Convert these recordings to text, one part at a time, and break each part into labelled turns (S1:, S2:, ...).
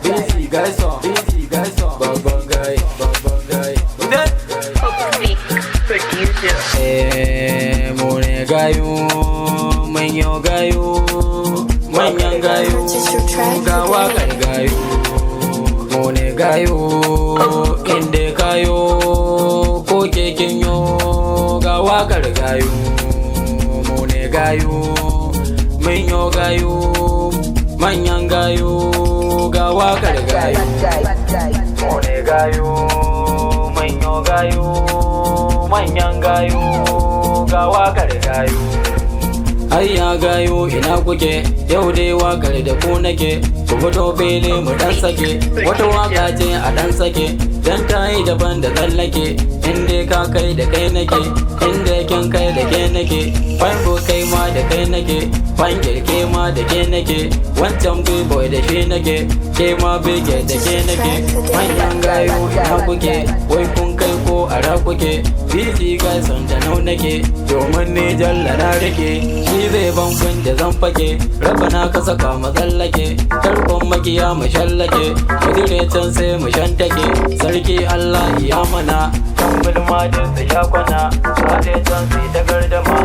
S1: Busy guys on, bang guy. Mune gayu, manyo gayu, manyan gayu, gawa kan gayu. Mune gayu, inde gayu, ko keken yo, gawa kar gayu. Mune gayu, manyo gayu, manyan gayu, gawa kar gayu. Mune gayu, manyo gayu, manyan gayu, gawa kar gayu. Ayya gayu ina kuke, yau dai wakar da ku nake, ku fito fili mu dan sake, wata waka ce a dan sake, dan ta yi daban da tsallake, inda ka kai da kai nake, inda kin kai da ke nake, fanko kai ma da kai nake, fangir ke ma da ke nake, wancan boy da shi nake, ke ma bege da ke nake, manyan gayu ina kuke, wai kun kai ko a kuke, busy guys on da nau nake, domin ne jalla na rike, shi zai bankun da zan fake, raba na ka saka matsallake, tarkon makiya mu shallake, mudire can sai mu shantake, sarki Allah ya mana, kan gulma din su sha kwana, waje can su ta gardama,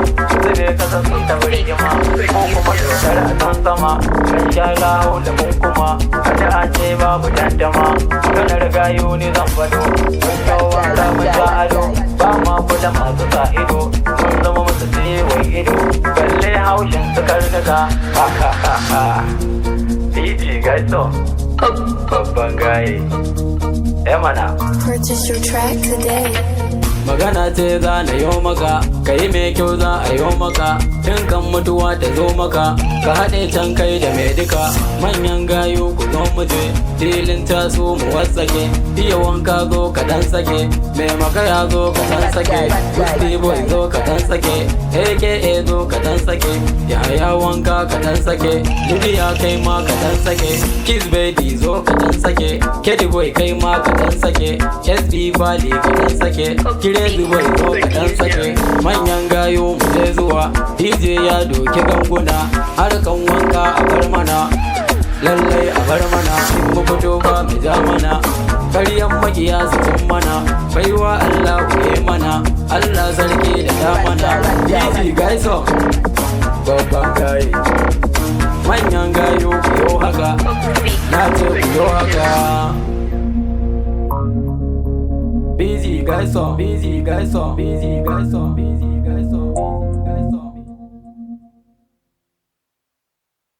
S1: zube kasa su ta birgima, ko kuma dokar a kan sama, kan sha lahu da mun kuma, kada a ce babu dandama, maganar gayu ne zan fado, mun yau wanda mun sha ado, ba ma kula masu sa ido, mun zama musu ciwon ido, balle haushin su karnuka, ha ha ha ha. DJ Gaiso, babban gaye, mana.
S2: Purchase your track today.
S1: Magana ce za na yo maka, ka yi mai kyau za a yo maka, in kan mutuwa ta zo maka, ka haɗe can kai da mai duka, manyan gayu ku zo mu je, filin taso mu wasake, iya wanka zo ka dan sake, mai makaya zo ka dan sake, Gusti boy zo ka dan sake, AKA zo ka dan sake, yaya wanka ka dan sake, Lydia kai ma ka dan sake, Kiss baby zo ka dan sake, Kedi boy kai ma ka dan sake, SB Valley ka dan sake, Crazy boy zo ka dan sake, manyan gayu mu je zuwa, DJ ya doki ganguna, harkan wanka a bar mana, lallai a bar mana, in mu fito ba mu ja mana, karyan makiya su cin mana, baiwa Allah wuye mana, Allah sarki da ta mana, DJ Gaiso, babban gaye, manyan gayu ku yo haka, na ce ku yo haka. Busy guys on, busy guys on, busy guys on, busy.